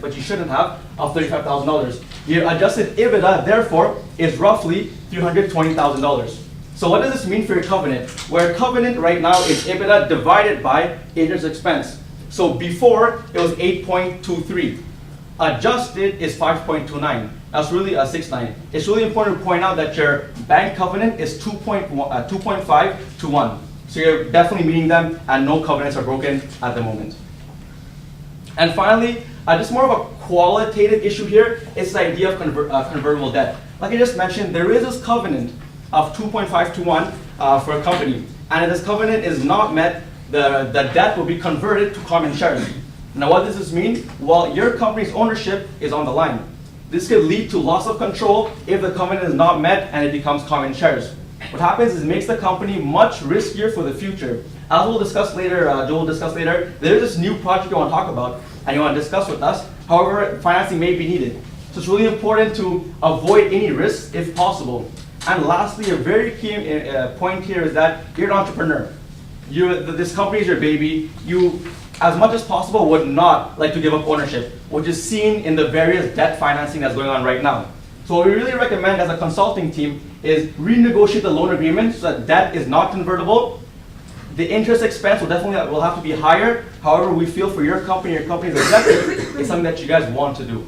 but you shouldn't have, of $35,000. Your adjusted EBITDA, therefore, is roughly $320,000. So what does this mean for your covenant? Where covenant right now is EBITDA divided by interest expense. So before, it was 8.23. Adjusted is 5.29. That's really a 6.9. It's really important to point out that your bank covenant is 2.5 to 1. So you're definitely meeting them, and no covenants are broken at the moment. And finally, just more of a qualitative issue here is the idea of convertible debt. Like I just mentioned, there is this covenant of 2.5 to 1 for a company. And if this covenant is not met, the debt will be converted to common shares. Now what does this mean? Well, your company's ownership is on the line. This could lead to loss of control if the covenant is not met and it becomes common shares. What happens is it makes the company much riskier for the future. As we'll discuss later, Joel will discuss later, there is this new project you want to talk about and you want to discuss with us. However, financing may be needed. So it's really important to avoid any risks if possible. And lastly, a very key point here is that you're an entrepreneur. This company is your baby. You, as much as possible, would not like to give up ownership, which is seen in the various debt financing that's going on right now. So what we really recommend as a consulting team is renegotiate the loan agreement so that debt is not convertible. The interest expense will definitely have to be higher. However, we feel for your company's objective, it's something that you guys want to do.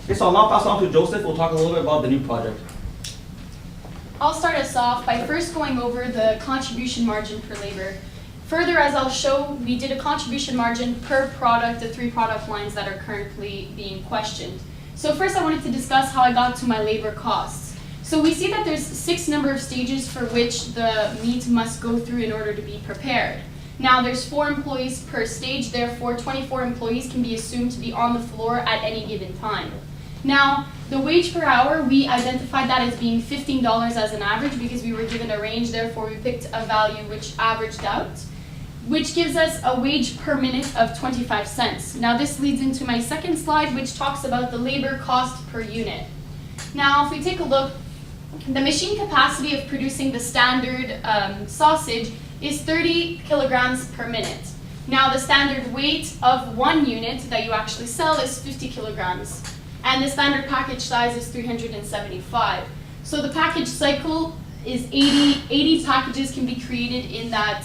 Okay, so I'll now pass on to Joseph. We'll talk a little bit about the new project. I'll start us off by first going over the contribution margin per labor. Further, as I'll show, we did a contribution margin per product, the 3 product lines that are currently being questioned. So first I wanted to discuss how I got to my labor costs. So we see that there's 6 number of stages for which the meat must go through in order to be prepared. Now there's 4 employees per stage, therefore 24 employees can be assumed to be on the floor at any given time. Now, the wage per hour, we identified that as being $15 as an average because we were given a range, therefore we picked a value which averaged out, which gives us a wage per minute of 25 cents. Now this leads into my second slide, which talks about the labor cost per unit. Now, if we take a look, the machine capacity of producing the standard sausage is 30 kilograms per minute. Now, the standard weight of 1 unit that you actually sell is 50 kilograms. And the standard package size is 375. So the package cycle is 80 packages can be created in that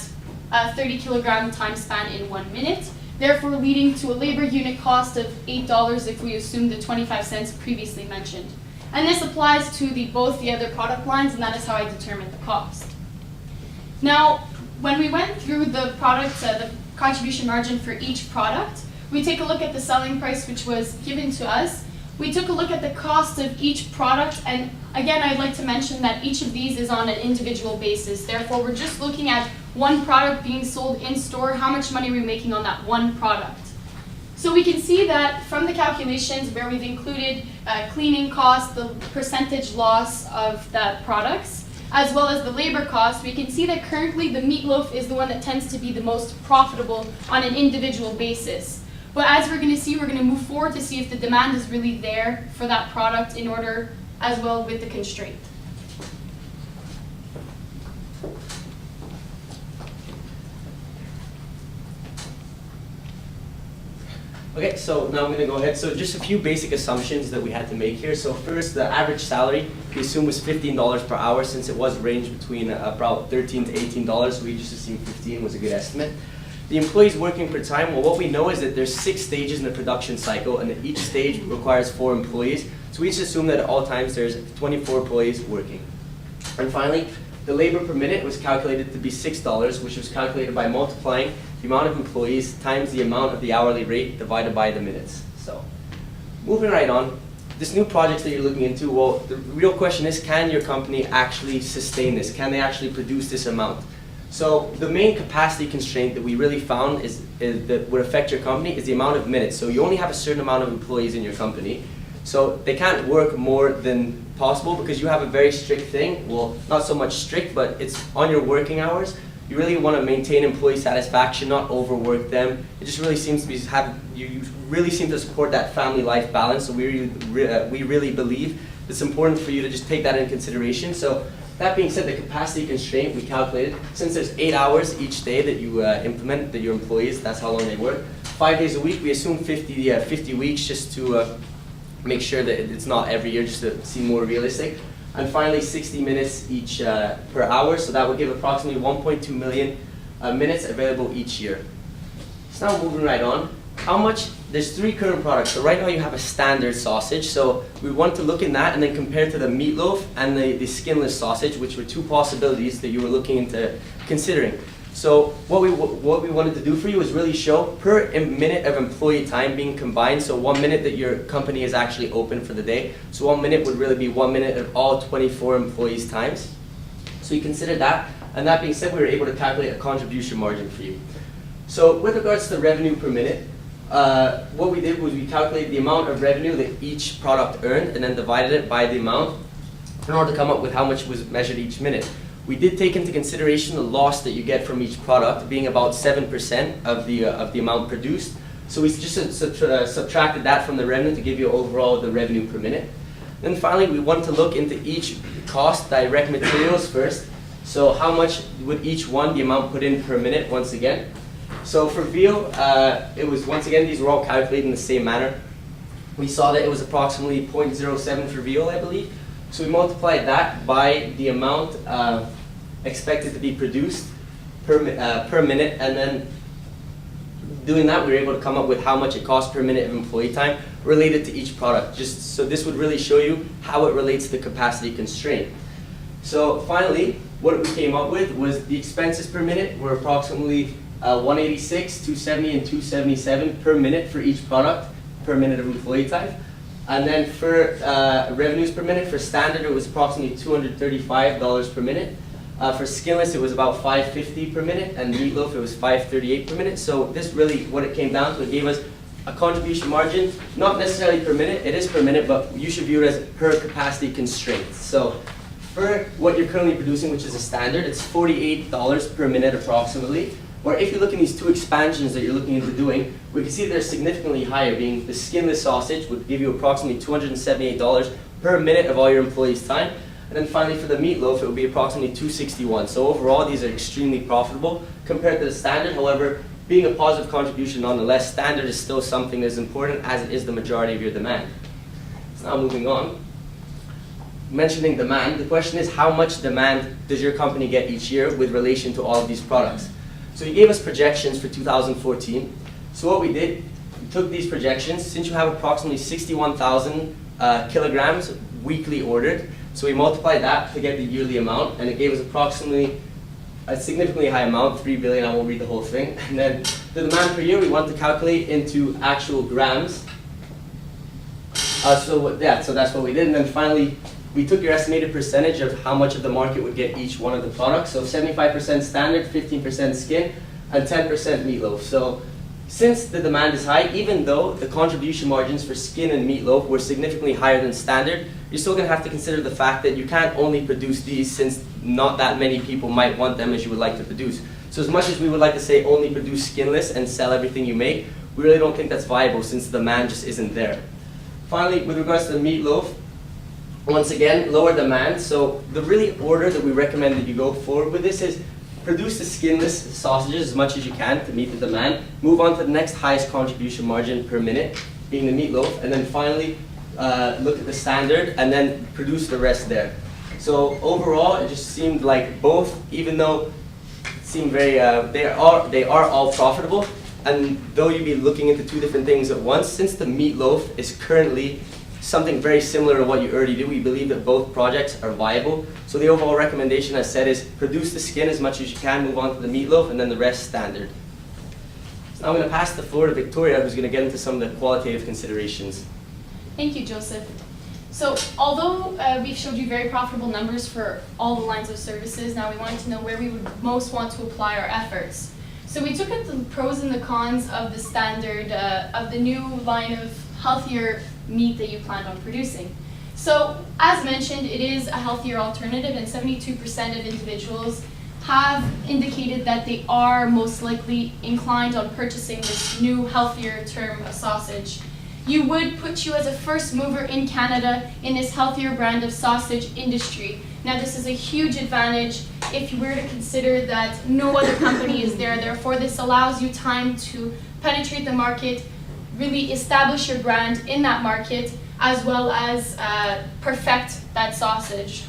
30 kilogram time span in 1 minute, therefore leading to a labor unit cost of $8 if we assume the 25 cents previously mentioned. And this applies to both the other product lines, and that is how I determined the cost. Now, when we went through the contribution margin for each product, we take a look at the selling price which was given to us. We took a look at the cost of each product, and again, I'd like to mention that each of these is on an individual basis. Therefore, we're just looking at one product being sold in store, how much money are we making on that one product. So we can see that from the calculations where we've included cleaning costs, the percentage loss of the products, as well as the labor cost, we can see that currently the meatloaf is the one that tends to be the most profitable on an individual basis. But as we're going to see, we're going to move forward to see if the demand is really there for that product in order as well with the constraint. Okay, so now I'm going to go ahead. So just a few basic assumptions that we had to make here. So first, the average salary we assume was $15 per hour since it was ranged between about $13 to $18. So we just assumed 15 was a good estimate. The employees working per time, well, what we know is that there's 6 stages in the production cycle, and that each stage requires 4 employees. So we just assume that at all times there's 24 employees working. And finally, the labor per minute was calculated to be $6, which was calculated by multiplying the amount of employees times the amount of the hourly rate divided by the minutes. So, moving right on, this new project that you're looking into, well, the real question is, can your company actually sustain this? Can they actually produce this amount? So the main capacity constraint that we really found is that would affect your company is the amount of minutes. So you only have a certain amount of employees in your company. So they can't work more than possible because you have a very strict thing. Well, not so much strict, but it's on your working hours. You really want to maintain employee satisfaction, not overwork them. It just really seems to be you really seem to support that family life balance. So we really believe it's important for you to just take that into consideration. So that being said, the capacity constraint we calculated, since there's 8 hours each day that you implement, that your employees, that's how long they work, 5 days a week. We assume 50 weeks just to make sure that it's not every year, just to seem more realistic. And finally, 60 minutes each per hour, so that would give approximately 1.2 million minutes available each year. So now moving right on, how much, there's 3 current products. So right now you have a standard sausage, so we want to look in that and then compare to the meatloaf and the skinless sausage, which were 2 possibilities that you were looking into considering. So what we wanted to do for you is really show per minute of employee time being combined. So 1 minute that your company is actually open for the day. So 1 minute would really be 1 minute of all 24 employees' times. So you consider that. And that being said, we were able to calculate a contribution margin for you. So with regards to revenue per minute, what we did was we calculated the amount of revenue that each product earned and then divided it by the amount in order to come up with how much was measured each minute. We did take into consideration the loss that you get from each product being about 7% of the amount produced. So we just subtracted that from the revenue to give you overall the revenue per minute. Then finally, we wanted to look into each cost, direct materials first. So how much would each one, the amount put in per minute once again. So for veal, it was once again, these were all calculated in the same manner. We saw that it was approximately 0.07 for veal, I believe. So we multiplied that by the amount expected to be produced per minute, and then doing that, we were able to come up with how much it costs per minute of employee time related to each product. Just so this would really show you how it relates to the capacity constraint. So finally, what we came up with was the expenses per minute were approximately 186, 270, and 277 per minute for each product per minute of employee time. And then for revenues per minute, for standard it was approximately $235 per minute. For skinless it was about $550 per minute, and meatloaf it was $538 per minute. So this really, what it came down to, it gave us a contribution margin, not necessarily per minute, it is per minute, but you should view it as per capacity constraint. So for what you're currently producing, which is a standard, it's $48 per minute approximately. Or if you look in these 2 expansions that you're looking into doing, we can see they're significantly higher, being the skinless sausage would give you approximately $278 per minute of all your employees' time. And then finally for the meatloaf, it would be approximately $261. So overall, these are extremely profitable compared to the standard. However, being a positive contribution nonetheless, standard is still something that is important as it is the majority of your demand. So now moving on. Mentioning demand, the question is how much demand does your company get each year with relation to all of these products? So he gave us projections for 2014. So what we did, we took these projections, since you have approximately 61,000 kilograms weekly ordered, so we multiplied that to get the yearly amount, and it gave us approximately a significantly high amount, 3 billion, I won't read the whole thing. And then the demand per year, we want to calculate into actual grams. So that's what we did. And then finally, we took your estimated percentage of how much of the market would get each one of the products. So 75% standard, 15% skin, and 10% meatloaf. So since the demand is high, even though the contribution margins for skin and meatloaf were significantly higher than standard, you're still going to have to consider the fact that you can't only produce these, since not that many people might want them as you would like to produce. So as much as we would like to say only produce skinless and sell everything you make, we really don't think that's viable since the demand just isn't there. Finally, with regards to the meatloaf, once again, lower demand. So the really order that we recommend that you go forward with this is produce the skinless sausages as much as you can to meet the demand. Move on to the next highest contribution margin per minute, being the meatloaf, and then finally look at the standard and then produce the rest there. So overall, it just seemed like both, even though it seemed very, they are all profitable, and though you'd be looking into 2 different things at once, since the meatloaf is currently something very similar to what you already do, we believe that both projects are viable. So the overall recommendation, as said, is produce the skin as much as you can, move on to the meatloaf, and then the rest standard. So now I'm going to pass the floor to Victoria, who's going to get into some of the qualitative considerations. Thank you, Joseph. So although we've showed you very profitable numbers for all the lines of services, now we wanted to know where we would most want to apply our efforts. So we took at the pros and the cons of the standard, of the new line of healthier meat that you planned on producing. So as mentioned, it is a healthier alternative, and 72% of individuals have indicated that they are most likely inclined on purchasing this new healthier term of sausage. You would put you as a first mover in Canada in this healthier brand of sausage industry. Now this is a huge advantage that if you were to consider that no other company is there, therefore this allows you time to penetrate the market, really establish your brand in that market, as well as perfect that sausage.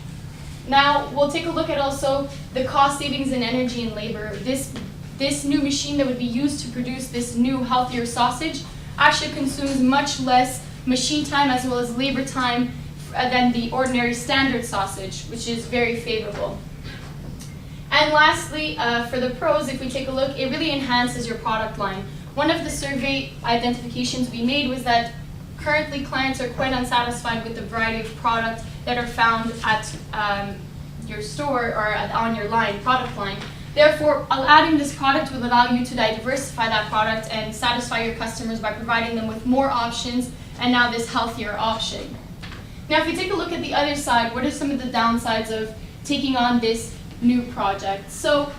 Now, we'll take a look at also the cost savings in energy and labor. This new machine that would be used to produce this new healthier sausage actually consumes much less machine time as well as labor time than the ordinary standard sausage, which is very favorable. And lastly, for the pros, if we take a look, it really enhances your product line. One of the survey identifications we made was that currently clients are quite unsatisfied with the variety of products that are found at your store or on your product line. Therefore, adding this product will allow you to diversify that product and satisfy your customers by providing them with more options and now this healthier option. Now, if we take a look at the other side, what are some of the downsides of taking on this new project? So,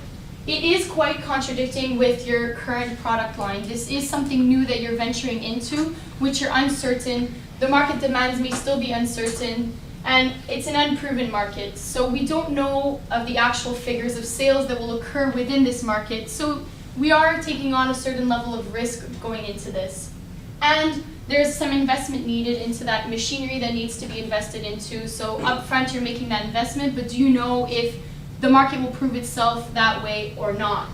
it is quite contradicting with your current product line. This is something new that you're venturing into, which you're uncertain. The market demands may still be uncertain, and it's an unproven market. So we don't know of the actual figures of sales that will occur within this market. So we are taking on a certain level of risk going into this. And there's some investment needed into that machinery that needs to be invested into. So upfront, you're making that investment, but do you know if the market will prove itself that way or not?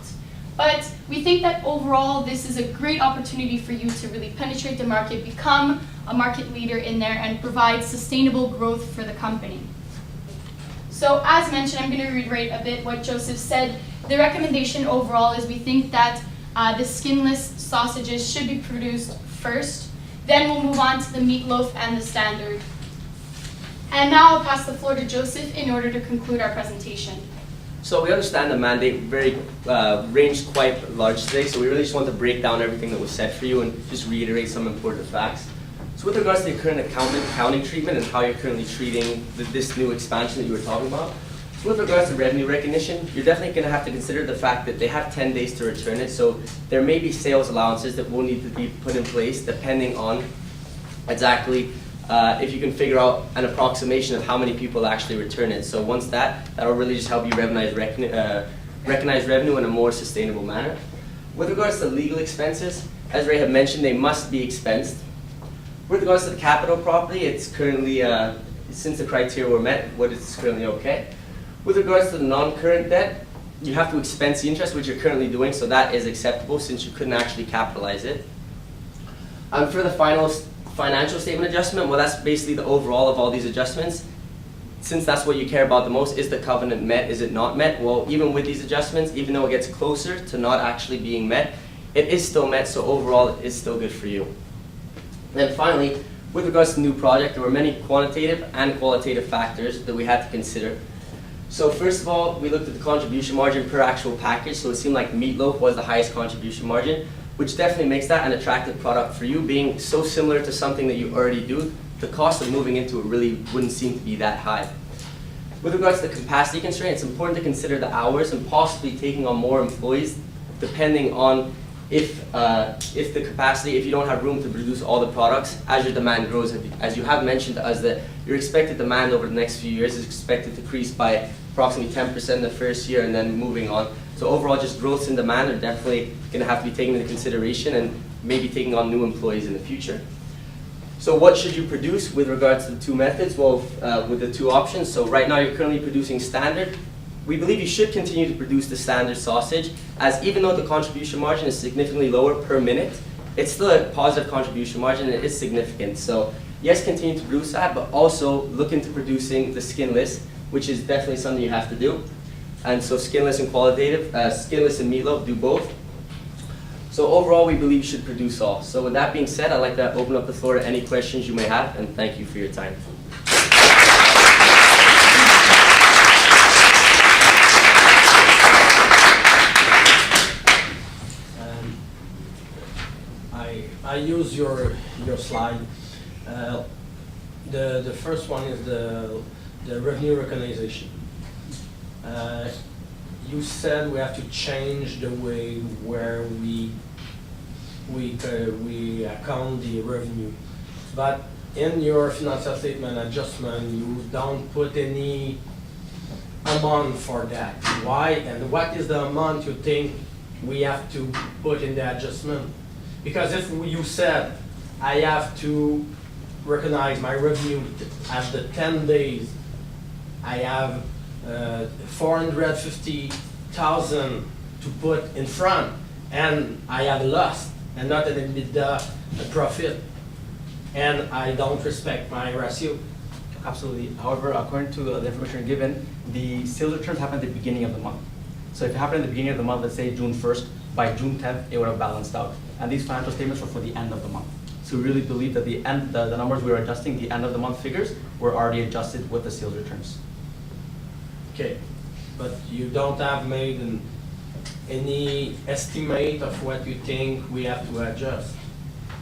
But we think that overall, this is a great opportunity for you to really penetrate the market, become a market leader in there, and provide sustainable growth for the company. So as mentioned, I'm going to reiterate a bit what Joseph said. The recommendation overall is we think that the skinless sausages should be produced first, then we'll move on to the meatloaf and the standard. And now I'll pass the floor to Joseph in order to conclude our presentation. So we understand the mandate ranged quite large today, so we really just want to break down everything that was said for you and just reiterate some important facts. So with regards to your current accounting treatment and how you're currently treating this new expansion that you were talking about, so with regards to revenue recognition, you're definitely going to have to consider the fact that they have 10 days to return it, so there may be sales allowances that will need to be put in place depending on exactly if you can figure out an approximation of how many people actually return it. So once that'll really just help you recognize revenue in a more sustainable manner. With regards to legal expenses, as Ray had mentioned, they must be expensed. With regards to the capital property, it's currently, since the criteria were met, what is currently okay. With regards to the non-current debt, you have to expense the interest, which you're currently doing, so that is acceptable since you couldn't actually capitalize it. For the financial statement adjustment, well, that's basically the overall of all these adjustments. Since that's what you care about the most, is the covenant met, is it not met? Well, even with these adjustments, even though it gets closer to not actually being met, it is still met, so overall it is still good for you. Then finally, with regards to the new project, there were many quantitative and qualitative factors that we had to consider. So first of all, we looked at the contribution margin per actual package, so it seemed like meatloaf was the highest contribution margin, which definitely makes that an attractive product for you. Being so similar to something that you already do, the cost of moving into it really wouldn't seem to be that high. With regards to the capacity constraint, it's important to consider the hours and possibly taking on more employees depending on if the capacity, if you don't have room to produce all the products as your demand grows. As you have mentioned to us that your expected demand over the next few years is expected to increase by approximately 10% in the first year and then moving on. So overall, just growth in demand are definitely going to have to be taken into consideration and maybe taking on new employees in the future. So what should you produce with regards to the two methods? Well, with the two options. So right now you're currently producing standard. We believe you should continue to produce the standard sausage, as even though the contribution margin is significantly lower per minute, it's still a positive contribution margin and it is significant. So yes, continue to produce that, but also look into producing the skinless, which is definitely something you have to do. And so skinless and qualitative, skinless and meatloaf, do both. So overall, we believe you should produce all. So with that being said, I'd like to open up the floor to any questions you may have, and thank you for your time. I use your slide. The first one is the revenue recognition. You said we have to change the way where we account the revenue, but in your financial statement adjustment, you don't put any amount for that? Why and what is the amount you think we have to put in the adjustment? Because if you said I have to recognize my revenue after 10 days, I have 450,000 to put in front, and I have lost and not an EBITDA profit, and I don't respect my ratio. Absolutely. However, according to the information given, the sales returns happen at the beginning of the month. So if it happened at the beginning of the month, let's say June 1st, by June 10th, it would have balanced out. And these financial statements were for the end of the month. So we really believe that the numbers we were adjusting, the end of the month figures, were already adjusted with the sales returns. Okay, but you don't have made any estimate of what you think we have to adjust?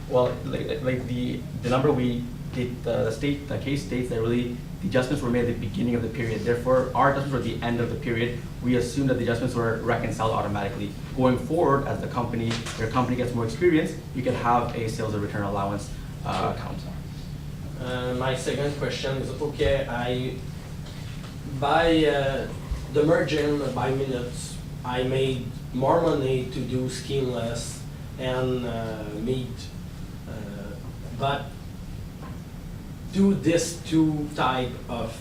Well, like the number we did, the case states that really the adjustments were made at the beginning of the period. Therefore, our adjustments were at the end of the period. We assume that the adjustments were reconciled automatically. Going forward, as your company gets more experience, you can have a sales and return allowance account. My second question is, okay, by the margin by minutes, I made more money to do skinless and meat, but do this two type of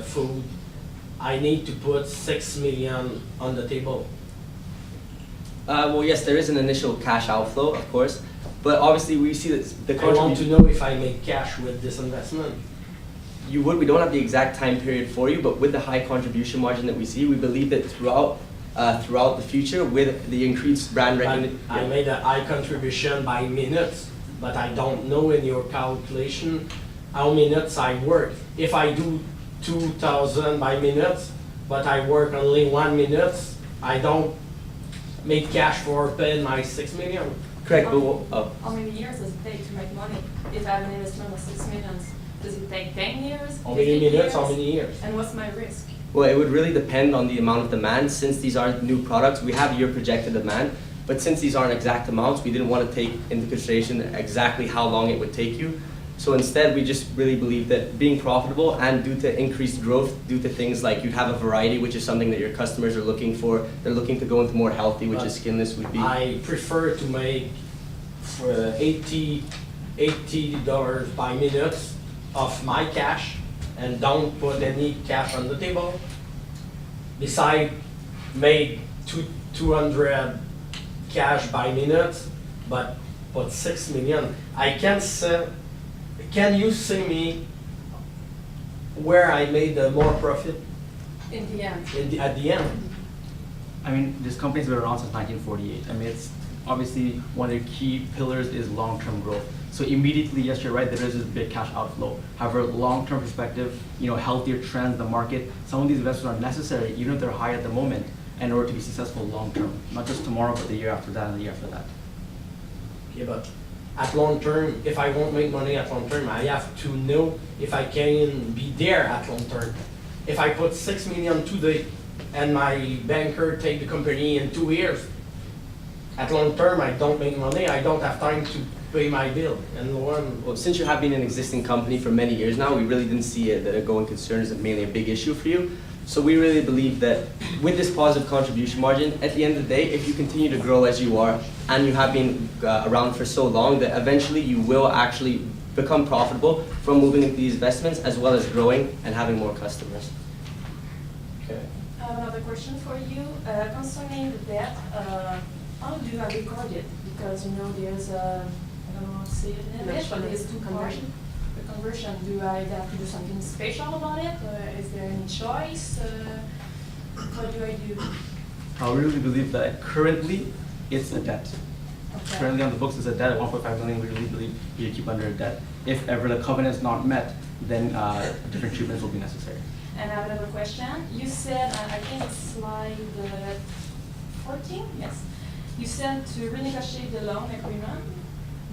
food, I need to put 6 million on the table. Well, yes, there is an initial cash outflow, of course, but obviously we see that the I want to contribution. know if I make cash with this investment. You would. We don't have the exact time period for you, but with the high contribution margin that we see, we believe that throughout the future, with the increased brand But recognition. I made a high contribution by minutes, but I don't know in your calculation how minutes I work. If I do 2,000 by minutes, but I work only 1 minute, I don't make cash for paying my 6 million. Correct, but How many years does it take to make money? If I have an investment of 6 million, does it take 10 years? How many 15 minutes, how years? many years? And what's my risk? well, it would really depend on the amount of demand. Since these aren't new products, we have your projected demand, but since these aren't exact amounts, we didn't want to take into consideration exactly how long it would take you. So instead, we just really believe that being profitable and due to increased growth, due to things like you have a variety, which is something that your customers are looking for, they're looking to go into more healthy, which is skinless would be. I prefer to make $80 by minute of my cash and don't put any cash on the table. Beside, made 200 cash by minute, but put 6 million. I can say, can you see me where I made more profit In the end. at the end? I mean, this company's been around since 1948. I mean, it's obviously one of the key pillars is long-term growth. So immediately, yes, you're right, there is this big cash outflow. However, long-term perspective, healthier trends, the market, some of these investments are necessary, even if they're high at the moment, in order to be successful long-term. Not just tomorrow, but the year after that and the year after that. Okay, but at long term, if I won't make money at long term, I have to know if I can be there at long term. If I put 6 million today and my banker take the company in 2 years, at long term, I don't make money, I don't have time to pay my bill. And Well, since you have been an existing company for many years now, we really didn't see it that a going concern is mainly a big issue for you. So we really believe that with this positive contribution margin, at the end of the day, if you continue to grow as you are, and you have been around for so long, that eventually you will actually become profitable from moving into these investments, as well as growing and having more customers. okay. I have another question for you concerning the debt. How do I record it? Because there's I don't know how to say it in English, but it's two conversion. The conversion. Do I have to do something special about it? Is there any choice? What do I do? I really believe that currently it's a debt. Okay. Currently on the books, it's a debt of 1.5 million. We really believe you keep under a debt. If ever the covenant is not met, then different treatments will be necessary. And I have another question. You said, I think it's slide 14, yes. You said to renegotiate the loan agreement,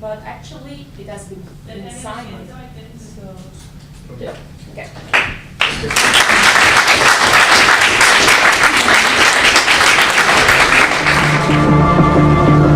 but actually it has been signed. So, Yeah. okay.